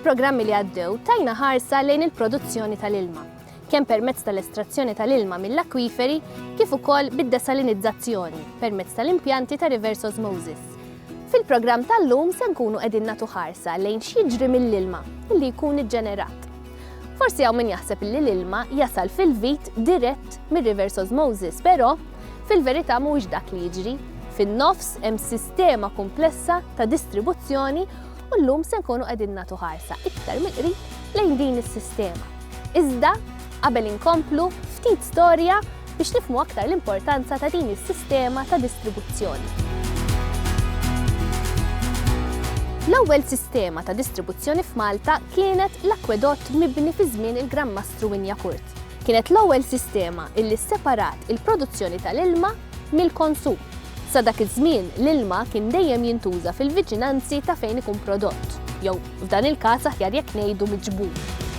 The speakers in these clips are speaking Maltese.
Fil-programmi li għaddew tajna ħarsa lejn il-produzzjoni tal-ilma, kemm permezz tal-estrazzjoni tal-ilma mill-akwiferi kif ukoll bid-desalinizzazzjoni permezz tal-impjanti ta' reverse osmosis. Fil-programm tal-lum se nkunu qegħdin nagħtu ħarsa lejn x'jiġri mill-ilma li jkun iġġenerat. Forsi hawn min jaħseb li l-ilma jasal fil-vit dirett mir-reverse osmosis, però fil-verità mhuwiex dak li jiġri. Fin-nofs hemm sistema komplessa ta' distribuzzjoni u llum se nkunu qegħdin nagħtu ħarsa iktar mill-qrib lejn din is-sistema. Iżda qabel inkomplu ftit storja biex nifhmu aktar l-importanza ta' din is-sistema ta' distribuzzjoni. L-ewwel sistema ta' distribuzzjoni f'Malta kienet l-akwedott mibni fi żmien il-Gran Mastru Winjakurt. Kienet l-ewwel sistema illi sseparat il-produzzjoni tal-ilma mill-konsum. Sa dak iż-żmien l-ilma kien dejjem jintuża fil-viċinanzi ta' fejn ikun prodott, jew f'dan il-każ aħjar jekk ngħidu miġbur.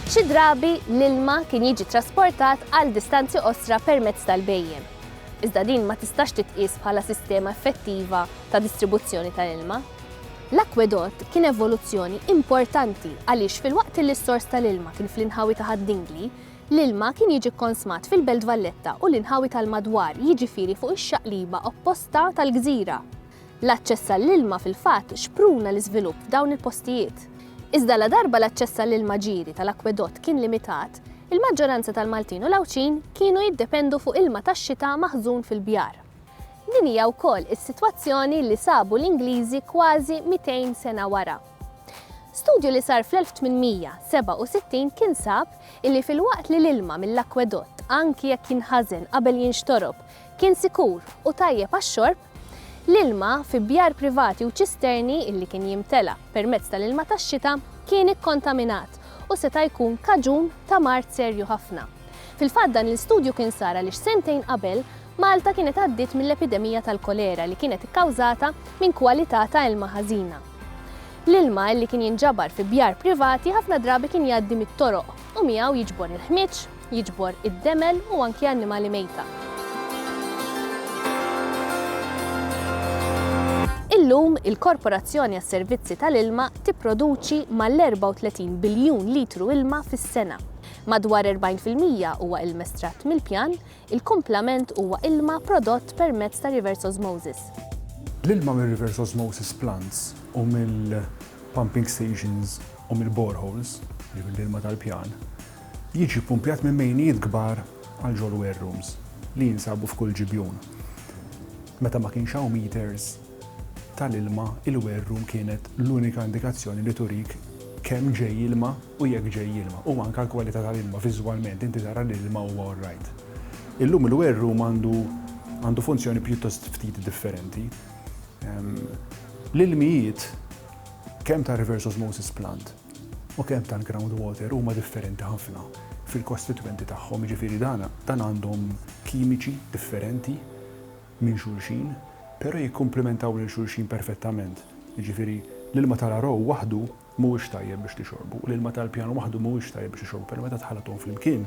Xi drabi l-ilma kien jiġi trasportat għal distanzi qosra permezz tal-bejjem. Iżda din ma tistax titqies bħala sistema effettiva ta' distribuzzjoni tal-ilma. L-akwedott kien evoluzzjoni importanti għaliex fil-waqt li s-sors tal-ilma kien fl-inħawi ta' Ħaddingli, l-ilma kien jiġi konsmat fil-Belt Valletta u l-inħawi tal-madwar jiġifieri fuq ix-xaqliba opposta tal-gżira. L-aċċess għall-ilma fil-fatt xpruna l-iżvilupp f'dawn il-postijiet. Iżda la darba l-aċċess għall-ilma ġieri tal-akwedott kien limitat, il-maġġoranza tal-Maltin u l-Awċin kienu jiddependu fuq ilma tax-xita maħżun fil-bjar. Din hija wkoll is-sitwazzjoni li sabu l-Ingliżi kważi 200 sena wara. Studju li sar fl-1867 kien sab illi fil-waqt li l-ilma mill-akwedott anki jekk jinħażen qabel jinxtorob kien sikur u tajjeb għax-xorb, l-ilma fi bjar privati u ċisterni illi kien jimtela permezz tal-ilma tax-xita kien ikkontaminat u seta' jkun kaġun ta' mart serju ħafna. Fil-fatt dan l-istudju kien sar għaliex sentejn qabel Malta kienet għaddiet mill-epidemija tal-kolera li kienet ikkawżata minn kwalità ta' ilma ħażina. L-ilma li kien jinġabar fi bjar privati ħafna drabi kien jgħaddi mit-toroq u miegħu jiġbor il-ħmiċ, jiġbor id-demel u anki annimali mejta. Illum il-Korporazzjoni għas-Servizzi tal-Ilma tipproduċi mal-34 biljun litru ilma fis-sena. Madwar 40% huwa ilma estratt mill-pjan, il-kumplament huwa ilma prodott permezz ta' reverse osmosis. L-ilma mill-reverse osmosis plants u mill-pumping stations u mill-boreholes, li mill-ilma tal-pjan, jiġi pumpjat minn mejnijiet kbar għal ġol wear rooms li jinsabu f'kull ġibjun. Meta ma kienx hawn meters tal-ilma, il-wear room kienet l-unika indikazzjoni li turik kemm ġej ilma u jekk ġej ilma u anke l-kwalità tal-ilma viżwalment inti tara li l-ilma huwa all right. Illum il-wear room għandu funzjoni pjuttost ftit differenti. L-ilmijiet kemm ta' reverse osmosis plant u kemm tal-groundwater huma differenti ħafna fil-kostituenti tagħhom, jiġifieri dan għandhom kimiċi differenti minn xulxin, però jikkumplementaw lil xulxin perfettament. Jiġifieri l-ilma tal-arow waħdu mhuwiex tajjeb biex tixorbu, l-ilma tal-pjan waħdu mhuwiex tajjeb biex tixorbu, però meta tħallathom flimkien,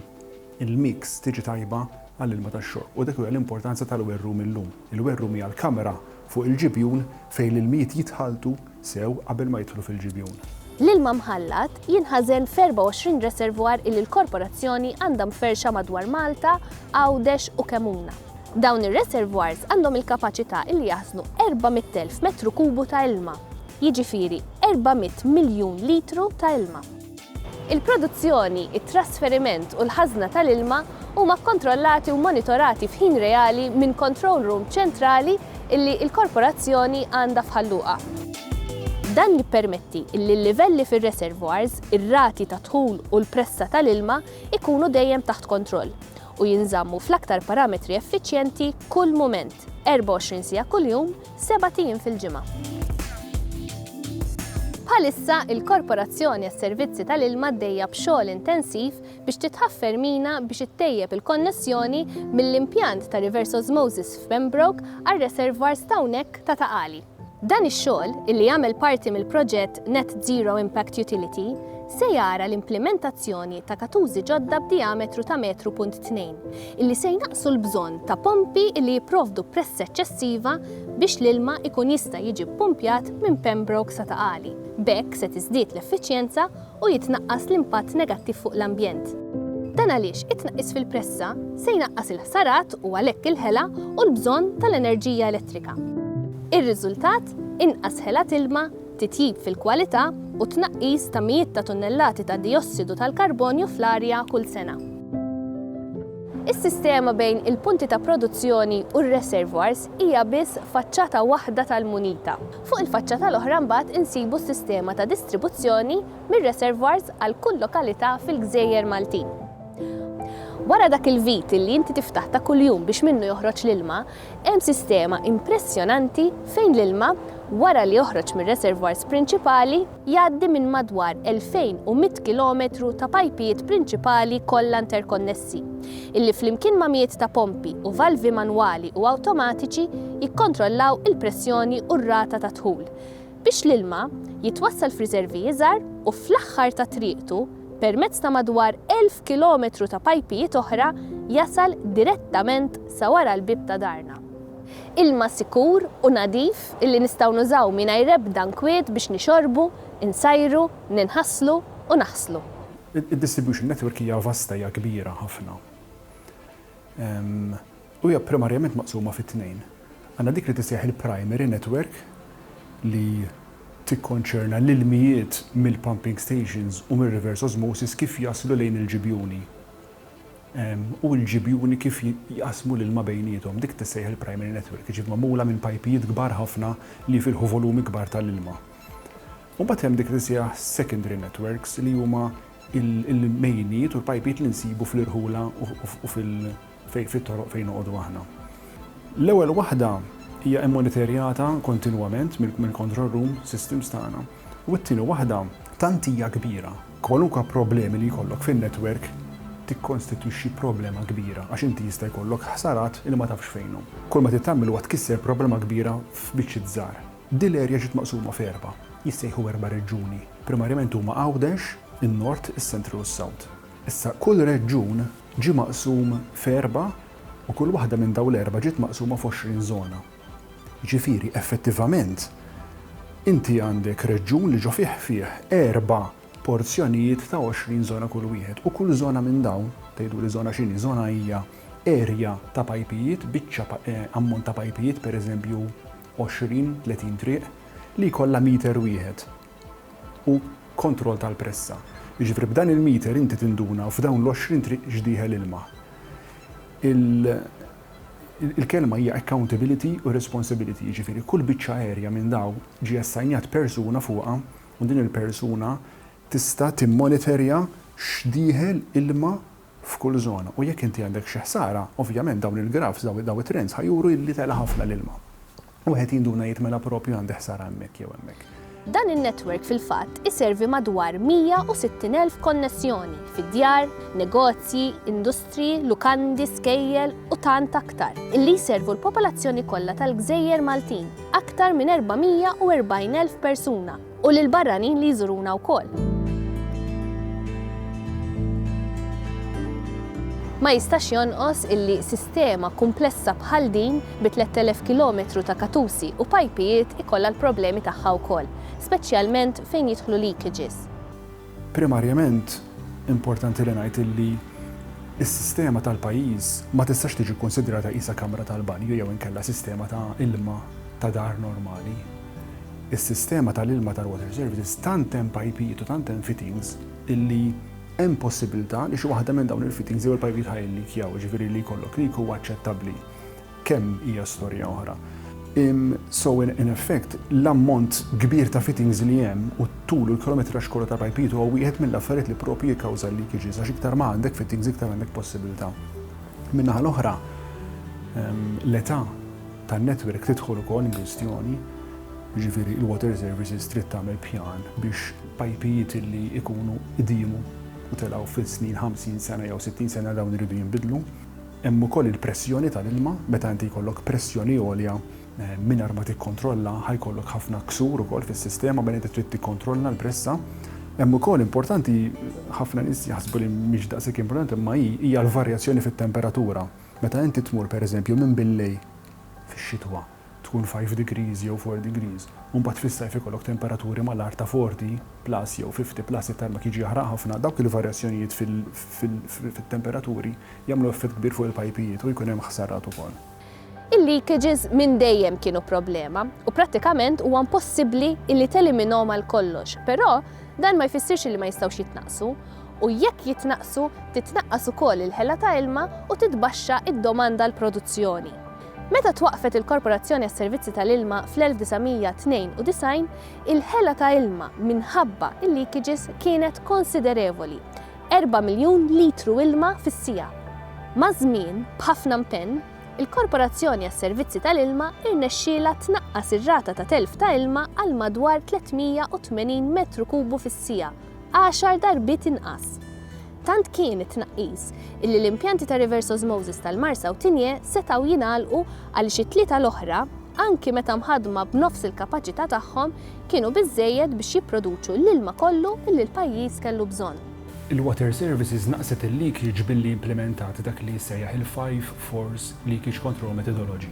il-mix tiġi tajba għall-ilma tax-xorb. U dak huwa l-importanza tal-wear room illum. Il-wear room hija l-kamera fuq il-ġibjun fejn l-ilmijiet jitħaltu sew qabel ma jidħlu fil-ġibjun. L-ilma mħallat jinħażen f'24 reservwar illi l-korporazzjoni għandha mferxa madwar Malta, Għawdex u Kemuna. Dawn ir-reservoirs għandhom il-kapaċità illi jaħżnu 400,000 metru kubu ta' ilma, jiġifieri 400 miljun litru ta' ilma. Il-produzzjoni, it-trasferiment u l-ħażna tal-ilma huma kontrollati u monitorati f'ħin reali minn control room ċentrali illi l-korporazzjoni għandha f'ħalluqa. Dan jippermetti illi l-livelli fir-reservoirs, ir-rati ta' dħul u l-pressa tal-ilma ikunu dejjem taħt kontroll u jinżammu fl-aktar parametri effiċjenti kull mument, 24 siegħa kuljum, 7 ijiem fil-ġimgħa. Bħalissa il-Korporazzjoni għas-Servizzi tal-Ilma għaddejja b'xogħol intensiv biex titħaffer mina biex ittejjeb il-konnessjoni mill-impjant ta' reverse osmosis f'Pembroke għar-reservoirs ta' hawnhekk ta' Taqali. Dan ix-xogħol, illi jagħmel parti mill-proġett Net Zero Impact Utility, se jara l-implementazzjoni ta' katużi ġodda b'diametru ta' 1.2 metri, illi se jnaqsu l-bżonn ta' pompi illi jipprovdu pressa eċċessiva biex l-ilma ikun jista' jiġi ppumpjat minn Pembroke sa Taqali. B'hekk se tiżdied l-effiċjenza u jitnaqqas l-impatt negattiv fuq l-ambjent. Dan għaliex it-tnaqqis fil-pressa se jnaqqas il-ħsarat u għalhekk il-ħela u l-bżonn tal-enerġija elettrika. Ir-riżultat inqas ħela tilma, titjib fil-kwalità u tnaqqis ta' mijiet ta' tunnellati ta' diossidu tal-karbonju fl-arja kull sena. Is-sistema bejn il-punti ta' produzzjoni u r-reservoirs hija biss faċċata waħda tal-munita. Fuq il-faċċata l-oħra mbagħad insibu s-sistema ta' distribuzzjoni mir-reservoirs għal kull lokalità fil-Gżejjer Maltin. Wara dak il-vit li inti tiftaħ ta' kuljum biex minnu joħroġ l-ilma, hemm sistema impressjonanti fejn l-ilma wara li joħroġ mir-reservoirs prinċipali jgħaddi minn madwar 2100 km ta' pajpijiet prinċipali kollha interkonnessi, illi flimkien ma' mijiet ta' pompi u valvi manwali u awtomatiċi jikkontrollaw il-pressjoni u r-rata ta' dħul biex l-ilma jitwassal f'riservi iżgħar u fl-aħħar ta' triqtu permezz ta' madwar 1000 km ta' pajpijiet oħra jasal direttament sa wara l-bib ta' darna. Ilma sikur u nadif illi nistgħu nużaw mingħajr ebda nkwiet biex nixorbu, insajru, ninħasslu u naħslu. Il-distribution network hija vasta, hija kbira ħafna. U hija primarjament maqsuma fit-tnejn. Għandna dik li tissejjaħ il-primary network li tikkonċerna l-ilmijiet mill-pumping stations u mill-reverse osmosis kif jaslu lejn il-ġibjuni. U l-ġibjuni kif jaqsmu l-ilma bejnietom, dik tissejjaħ il-primary network, ġib magħmula minn pajpijiet kbar ħafna li filħu volumi kbar tal-ilma. U mbagħad hemm dik tissejjaħ secondary networks li huma il-mejniet u l-pajpijiet li nsibu fl-irħula u fit-toroq fejn noqogħdu aħna. L-ewwel waħda hija monitorjata kontinwament mill-control room systems tagħna. U t-tieni waħda tant hija kbira. Kwalunkwe problemi li jkollok fin-network tikkonstitwixxi problema kbira għax inti jista' jkollok ħsarat li ma tafx fejnhom. Kull ma titgħamel huwa tkisser problema kbira f'biċċiet żgħar. Din l-erja ġiet maqsuma f'erba', jissejħu 4 reġjuni. Primarjament huma Għawdex, in-Nord, is-Sentru u s-Sawt. Issa kull reġjun ġie maqsum f'erba' u kull waħda minn dawn l-erba' ġiet maqsuma f'20 żona. Ġifieri effettivament inti għandek reġjun li ġo fih 4 porzjonijiet ta' 20 żona kull wieħed u kull żona minn dawn tgħidu li żona x'inhi, żona hija erja ta' pajpijiet, biċċa ammont ta' pajpijiet pereżempju 20-30 triq li jkollha meter wieħed u kontroll tal-pressa. Jiġifieri b'dan il-meter inti tinduna u f'dawn l-20 triq x'dieħel ilma. Il-kelma hija accountability u responsibility, jiġifieri kull biċċa erja minn dawn ġie assajnjat persuna fuqha u din il-persuna tista' timmonitorja x'dieħel ilma f'kull żona. U jekk inti għandek xi ħsara, ovvjament dawn il-grafs, dawn it-trends ħajuru illi tela ħafna l-ilma. U wieħed jinduna jitmela propju għandi ħsara hemmhekk jew hemmhekk. Dan in-netwerk fil-fatt iservi madwar 160,000 konnessjoni fid-djar, negozji, industri, lukandi, skejjel u tant aktar, illi jservu l-popolazzjoni kollha tal-Gżejjer Maltin, aktar minn 440,000 persuna u lil barranin li jżuruna wkoll. Ma jistax jonqos illi sistema komplessa bħal din bi 3000 km ta' katusi u pajpijiet ikollha l-problemi tagħha wkoll, speċjalment fejn jidħlu leakages. Primarjament importanti li ngħid illi is-sistema tal-pajjiż ma tistax tiġi kkonsidrata qisha kamra tal-banju jew inkella sistema ta' ilma ta' dar normali. Is-sistema tal-ilma tal-water services tant hemm pajpijiet u tant hemm fittings illi hemm possibilità li xi waħda minn dawn il-fittings jew il-pajpijiet ħajlikjaw, ġifieri li jkollok li huwa aċċettabbli. Kemm hija storja oħra. So in effect, l-ammont kbir ta' fittings li hemm u t-tul u l-kilometraġġ kollu ta' pajpijiet huwa wieħed mill-affarijiet li proprju jikkawża l-leakages għax iktar ma għandek fittings iktar għandek possibilità. Min-naħa l-oħra, l-età tan-netwerk tidħol ukoll in kwestjoni, ġifieri il-water services trid tagħmel pjan biex pajpijiet li jkunu qdiemu u telgħu fis-snin 50 sena jew 60 sena dawn iridu jinbidlu. Hemm ukoll il-pressjoni tal-ilma, meta inti jkollok pressjoni għolja mingħajr ma tikkontrolla ħajkollok ħafna ksur ukoll fis-sistema bejn inti trid tikkontrolla l-pressa. Hemm ukoll importanti ħafna nies jaħsbu li mhix daqshekk importanti imma hija l-varjazzjoni fit-temperatura. Meta inti tmur pereżempju minn billej fix-xitwa tkun 5 degrees jew 4 degrees. Mbagħad fis-sajf ikollok temperaturi mal-art ta' 40 plus jew 50 plus it-tarmak jiġi jaħraq ħafna, dawk il-varjazzjonijiet fit-temperaturi jagħmlu effett kbir fuq il-pajpijiet u jkun hemm ħsarat ukoll. Il-leakages minn dejjem kienu problema u prattikament huwa impossibbli illi teliminhom għal kollox, però dan ma jfissirx li ma jistgħux jitnaqsu u jekk jitnaqsu titnaqqas ukoll il-ħela ta' ilma u titbaxxa id-domanda l-produzzjoni. Meta twaqqfet il-Korporazzjoni għas-Servizzi tal-Ilma fl-1992, il-ħela ta' ilma minħabba il-leakages kienet konsiderevoli, 4 miljun litru ilma fis-sija. Ma' żmien b'ħafna impenn, il-Korporazzjoni għas-Servizzi tal-Ilma irnexxiela tnaqqas ir-rata ta' telf ta' ilma għal madwar 380 metru kubu fis-sija, 10 darbiet inqas. Tant kien it-tnaqqis illi l-impjanti ta' reverse osmosis tal-Marsa u Tinje setgħu jingħalqu għaliex it-tlieta l-oħra, anki meta mħaddma b'nofs il-kapaċità tagħhom, kienu biżżejjed biex jipproduċu l-ilma kollu illi l-pajjiż kellu bżonn. Il-Water Services naqset il-leakage billi implementat dak li jsejjaħ il-5 Force Leakage Control Methodology.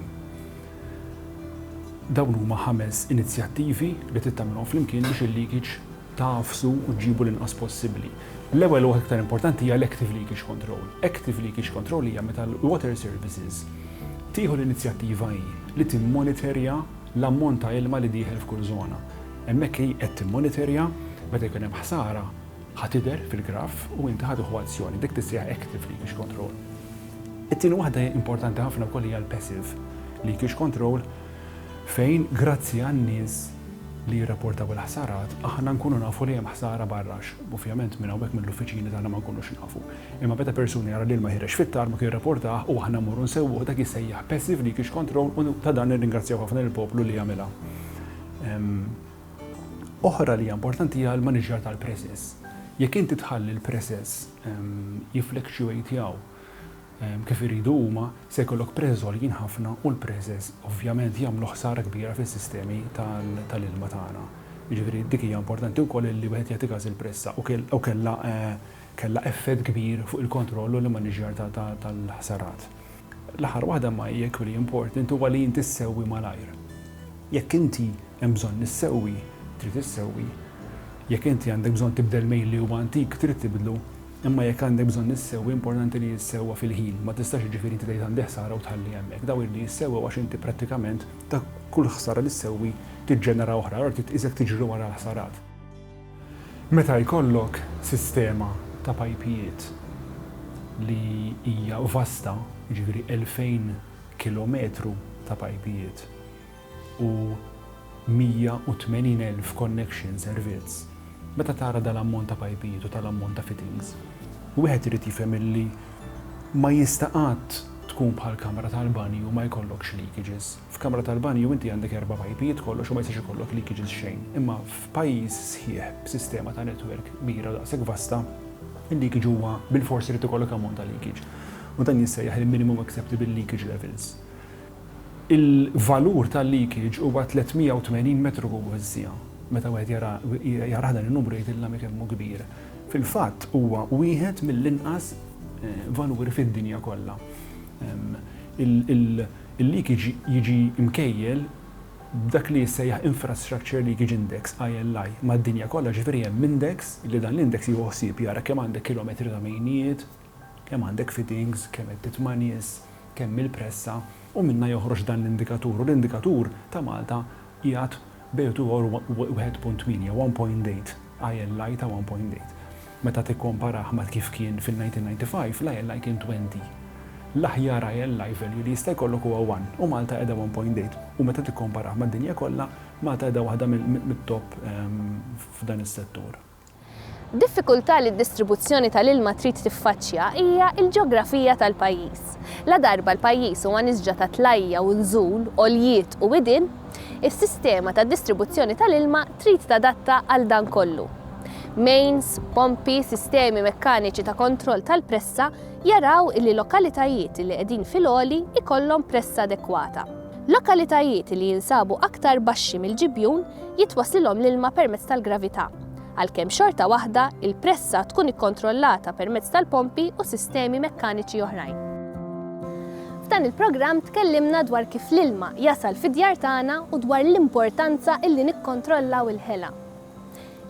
Dawn huma 5 inizjattivi li tittamilhom flimkien biex il-leakage tafsu u ġibu l-inqas possibbli. L-ewwel u aktar importanti hija l-Active Leakage Control. Active Leakage Control hija meta l-Water Services tieħu l-inizjattiva hi li timmonitorja l-ammont ta' ilma li dieħel f'kull żona. Hemmhekk hi qed timmonitorja meta jkun hemm ħsara ħatider fil-graf u inti ħaduħu azzjoni, dik tissejjaħ Active Leakage Control. It-tieni waħda importanti ħafna wkoll hija l-Passive Leakage Control fejn grazzi għan-nies li jirrapportaw il-ħsarat, aħna nkunu nafu li hemm ħsara barrax. Ovvjament minn hawnhekk mill-uffiċini tagħna ma nkunux nafu. Imma meta persuni jara li ma ħirex fit-tar ma jirrapportah u aħna mmorru nsewwu dak jissejjaħ Passive Leakage Control u ta' dan nirringrazzjaw ħafna lill-poplu li jagħmilha. Oħra li hija importanti hija l-maniġjar tal-presses. Jekk inti tħalli l-presses jifflectuatejaw kif iridu huma, se jkollok prezz għoljin ħafna u l-presses ovvjament jagħmlu ħsara kbira fis-sistemi tal-ilma tagħna. Jiġifieri dik hija importanti wkoll li wieħed jagħti każ il-pressa u kellha effett kbir fuq il-kontroll u l-maniġjar tal-ħsarat. L-aħħar waħda ma hija equally important huwa li inti ssewwi malajr. Jekk inti hemm bżonn nissewwi, trid issewwi. Jekk inti għandek bżonn tibdel mejl li huwa antik trid tibdlu, imma jekk għandek bżonn nissewwi importanti li jissewwa fil-ħin, ma tistax jiġifieri inti tgħid għandi ħsara u tħalli hemmhekk. Daw li jissewwa għax inti prattikament ta' kull ħsara li ssewwi tiġġenera oħra, u titqisek tiġri wara l-ħsarat. Meta jkollok sistema ta' pajpijiet li hija vasta, jiġifieri 2000 kilometru ta' pajpijiet u 180,000 connection servizz. Meta tara dal-ammont ta' pajpijiet u tal-ammont ta' fittings, wieħed irid jifhem illi ma jista' qatt tkun bħal kamra tal-banju u ma jkollokx leakages. F'kamra tal-banju inti għandek 4 pajpijiet kollox u ma jistax ikollok leakages xejn. Imma f'pajjiż sħiħ b'sistema ta' netwerk kbira daqshekk vasta, il-leakage huwa bil-forsi irid ikollok ammont ta' leakage. U dan jissejjaħ il-minimum acceptable leakage levels. Il-valur tal-leakage huwa 380 metru kubu fis-sija. Meta wieħed jara dan in-numru jgħidilna kemm hu kbir. Fil-fatt huwa wieħed mill-inqas valuri fid-dinja kollha. Il-leakage jiġi mkejjel b'dak li jissejjaħ Infrastructure Leakage Index, ILI, mad-dinja kollha ġifieri hemm index li dan l-index jieħu ħsieb jara kemm għandek kilometri ta' mejniet, kemm għandek fittings, kemm qed titmanies, kemm il-pressa u minna joħroġ dan l-indikatur. U l-indikatur ta' Malta qiegħed bejtu għor 1.8, ILI ta' 1.8. Meta tikkomparaħ ma' kif kien fil-1995, l-ILI kien 20. L-aħjar ILI value li jista' jkollok huwa 1 u Malta qiegħda 1.8. U meta tikkomparaħ mad-dinja kollha, Malta qiegħda waħda mit-top f'dan is-settur. Diffikultà li d-distribuzzjoni tal-ilma trid tiffaċċja hija l-ġeografija tal-pajjiż. La darba l-pajjiż huwa nisġa ta' tlajja u nżul, għoljiet u widien, is-sistema ta' distribuzzjoni tal-ilma trid tadatta għal dan kollu. Mains, pompi, sistemi mekkaniċi ta' kontroll tal-pressa jaraw li lokalitajiet li qegħdin fil-għoli ikollhom pressa adekwata. Lokalitajiet li jinsabu aktar baxxi mill-ġibjun jitwasilhom l-ilma permezz tal-gravità. Għalkemm xorta waħda il-pressa tkun ikkontrollata permezz tal-pompi u sistemi mekkaniċi oħrajn. F'dan il-programm tkellimna dwar kif l-ilma jasal fid-djar tagħna u dwar l-importanza illi nikkontrollaw il-ħela.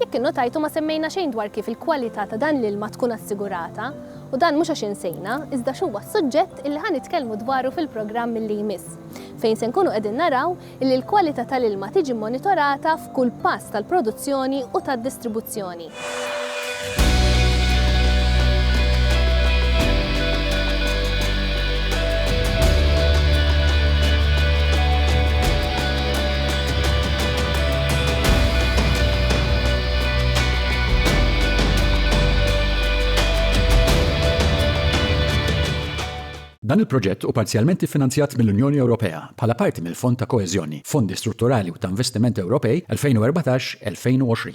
Jekk innotajtu ma semmejna xejn dwar kif il-kwalità ta' dan l-ilma tkun assigurata, u dan mhux għax insejna, iżda xuwa suġġett illi ħanitkellmu dwaru fil-programm li jmiss, fejn se nkunu qegħdin naraw illi l-kwalità tal-ilma tiġi monitorata f'kull pass tal-produzzjoni u tad-distribuzzjoni. Dan il-proġett u parzjalment finanzjat mill-Unjoni Ewropea bħala parti mill-Fond ta' Koeżjoni, Fondi Strutturali u ta' Investiment Ewropej 2014-2020.